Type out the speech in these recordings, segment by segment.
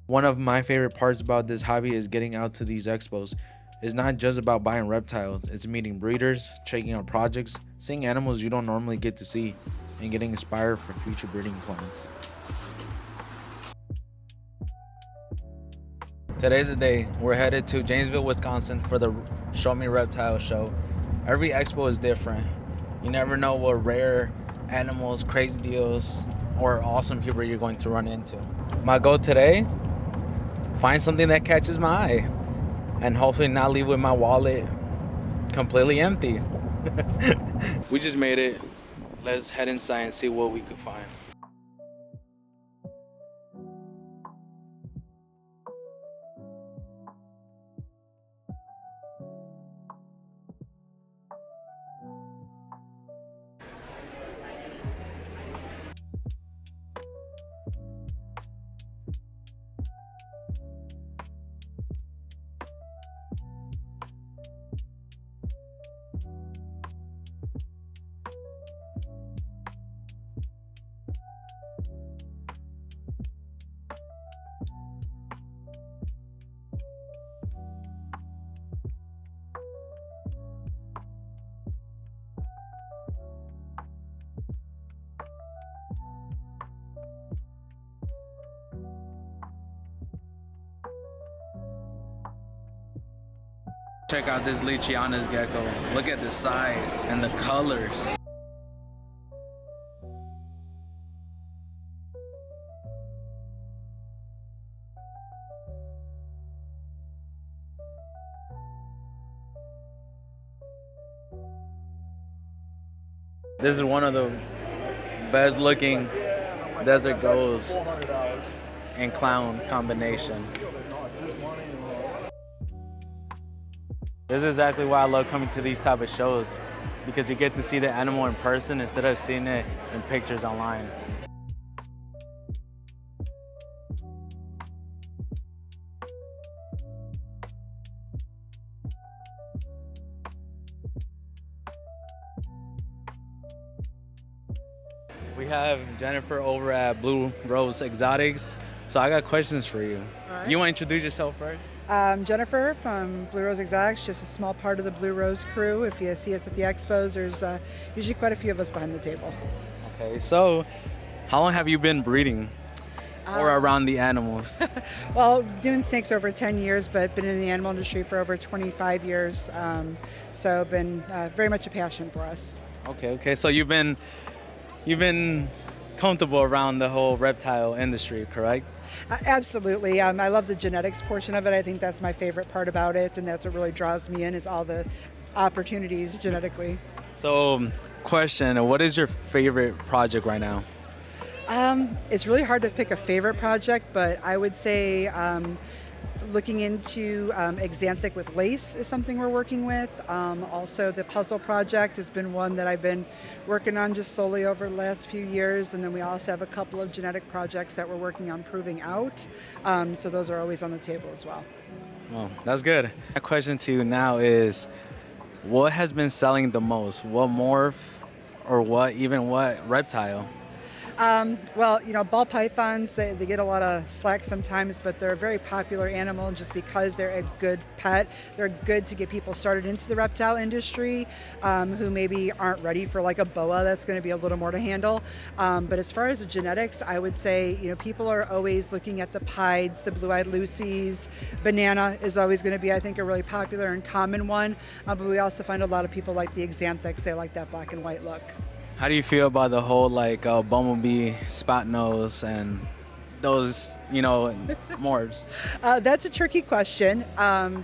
One of my favorite parts about this hobby is getting out to these expos. It's not just about buying reptiles, it's meeting breeders, checking out projects, seeing animals you don't normally get to see, and getting inspired for future breeding plans. Today's the day. We're headed to Janesville, Wisconsin for the Show Me Reptile Show. Every expo is different. You never know what rare animals, crazy deals, or awesome people you're going to run into. My goal today, find something that catches my eye and hopefully not leave with my wallet completely empty. We just made it. Let's head inside and see what we could find. Check out this Lichiana's gecko. Look at the size and the colors. This is one of the best looking desert ghost and clown combination. This is exactly why I love coming to these type of shows, because you get to see the animal in person instead of seeing it in pictures online. We have Jennifer over at Blue Rose Exotics. So I got questions for you. Right. You want to introduce yourself first? Jennifer from Blue Rose Exotics, just a small part of the Blue Rose crew. If you see us at the expos, there's usually quite a few of us behind the table. Okay, so how long have you been breeding or around the animals? Well, doing snakes over 10 years, but been in the animal industry for over 25 years. So been very much a passion for us. Okay, so you've been comfortable around the whole reptile industry, correct? Absolutely. I love the genetics portion of it. I think that's my favorite part about it, and that's what really draws me in, is all the opportunities genetically. So, question, what is your favorite project right now? It's really hard to pick a favorite project, but I would say looking into Xanthic with lace is something we're working with. Also, the puzzle project has been one that I've been working on just solely over the last few years. And then we also have a couple of genetic projects that we're working on proving out. So those are always on the table as well. Well, that's good. My question to you now is, what has been selling the most? What morph or what reptile? Well, ball pythons, they get a lot of slack sometimes, but they're a very popular animal just because they're a good pet. They're good to get people started into the reptile industry who maybe aren't ready for like a boa. That's going to be a little more to handle. But as far as the genetics, I would say, people are always looking at the pieds, the blue-eyed Lucies. Banana is always going to be, I think, a really popular and common one. But we also find a lot of people like the Xanthics. They like that black and white look. How do you feel about the whole bumblebee, spot nose, and those, morphs? That's a tricky question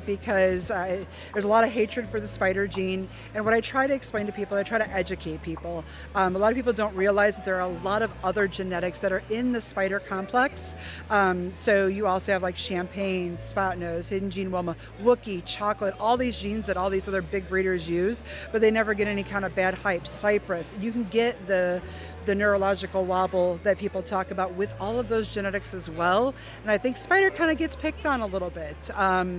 because there's a lot of hatred for the spider gene. And what I try to explain to people, I try to educate people. A lot of people don't realize that there are a lot of other genetics that are in the spider complex. So you also have like champagne, spot nose, hidden gene Wilma, Wookiee, chocolate, all these genes that all these other big breeders use, but they never get any kind of bad hype. Cypress, you can get the the neurological wobble that people talk about with all of those genetics as well. And I think spider kind of gets picked on a little bit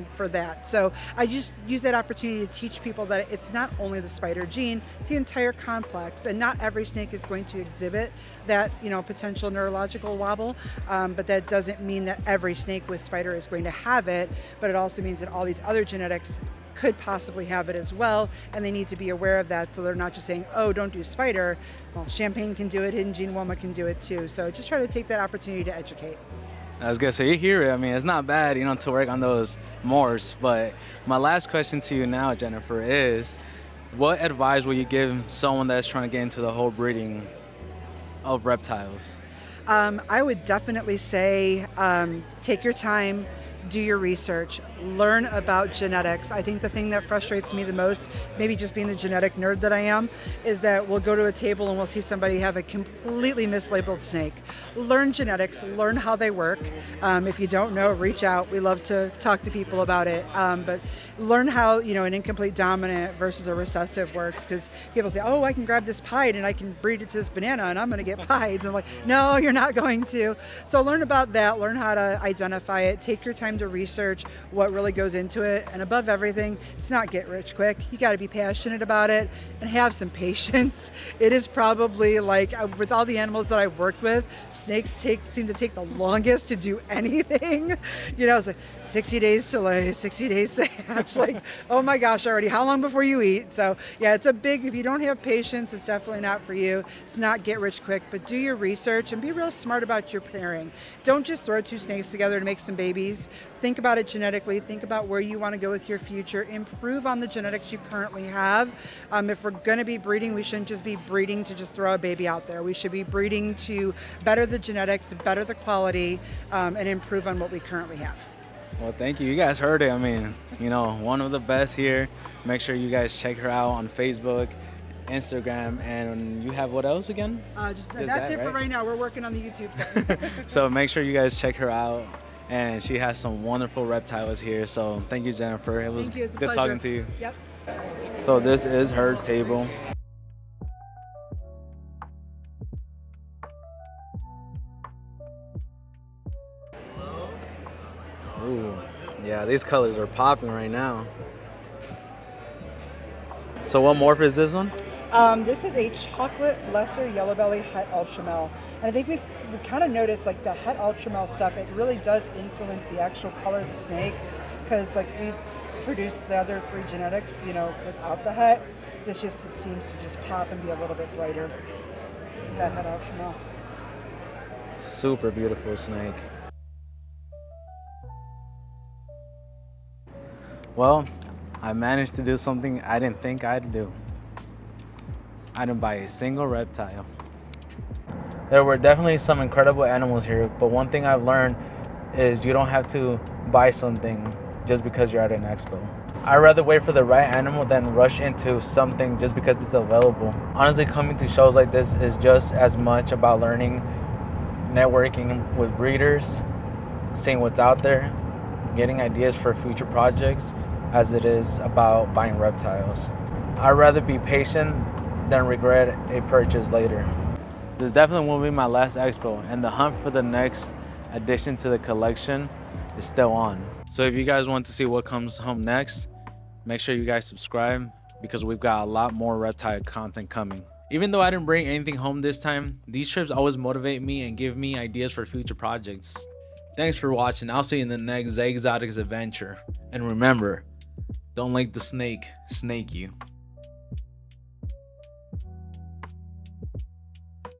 for that. So I just use that opportunity to teach people that it's not only the spider gene, it's the entire complex, and not every snake is going to exhibit that, potential neurological wobble, but that doesn't mean that every snake with spider is going to have it, but it also means that all these other genetics could possibly have it as well, and they need to be aware of that, so they're not just saying, oh, don't do spider. Well, champagne can do it, hidden gene woma can do it too. So just try to take that opportunity to educate. I was gonna say, you hear it. I mean, it's not bad, to work on those mores. But my last question to you now, Jennifer, is what advice will you give someone that's trying to get into the whole breeding of reptiles? I would definitely say take your time, do your research, learn about genetics. I think the thing that frustrates me the most, maybe just being the genetic nerd that I am, is that we'll go to a table and we'll see somebody have a completely mislabeled snake. Learn genetics, learn how they work. If you don't know, reach out. We love to talk to people about it. But learn how, an incomplete dominant versus a recessive works, because people say, oh, I can grab this pied and I can breed it to this banana and I'm going to get pieds. And I'm like, no, you're not going to. So learn about that, learn how to identify it, take your time to research what really goes into it, and above everything, it's not get rich quick. You got to be passionate about it and have some patience. It is probably like, with all the animals that I've worked with, snakes seem to take the longest to do anything. It's like 60 days to lay, 60 days to hatch. Like, oh my gosh, already, how long before you eat? So yeah, it's if you don't have patience, it's definitely not for you. It's not get rich quick, but do your research and be real smart about your pairing. Don't just throw two snakes together to make some babies. Think about it genetically. Think about where you want to go with your future. Improve on the genetics you currently have. If we're going to be breeding, we shouldn't just be breeding to just throw a baby out there. We should be breeding to better the genetics, better the quality, and improve on what we currently have. Well, thank you. You guys heard it. I mean, one of the best here. Make sure you guys check her out on Facebook, Instagram, and you have what else again? That's it for right now. We're working on the YouTube thing. So make sure you guys check her out. And she has some wonderful reptiles here. So thank you, Jennifer. It was good talking to you. Yep. So this is her table. Ooh, yeah, these colors are popping right now. So what morph is this one? This is a chocolate lesser yellow belly het ultramel. And I think we kind of noticed like the het ultramel stuff, it really does influence the actual color of the snake, because like we've produced the other three genetics, without the het. This just seems to just pop and be a little bit brighter, that het ultramel. Super beautiful snake. Well, I managed to do something I didn't think I'd do. I didn't buy a single reptile. There were definitely some incredible animals here, but one thing I've learned is you don't have to buy something just because you're at an expo. I'd rather wait for the right animal than rush into something just because it's available. Honestly, coming to shows like this is just as much about learning, networking with breeders, seeing what's out there, getting ideas for future projects, as it is about buying reptiles. I'd rather be patient than regret a purchase later. This definitely won't be my last expo, and the hunt for the next addition to the collection is still on. So if you guys want to see what comes home next, make sure you guys subscribe, because we've got a lot more reptile content coming. Even though I didn't bring anything home this time, these trips always motivate me and give me ideas for future projects. Thanks for watching. I'll see you in the next ZaeExotics adventure. And remember, don't let the snake snake you.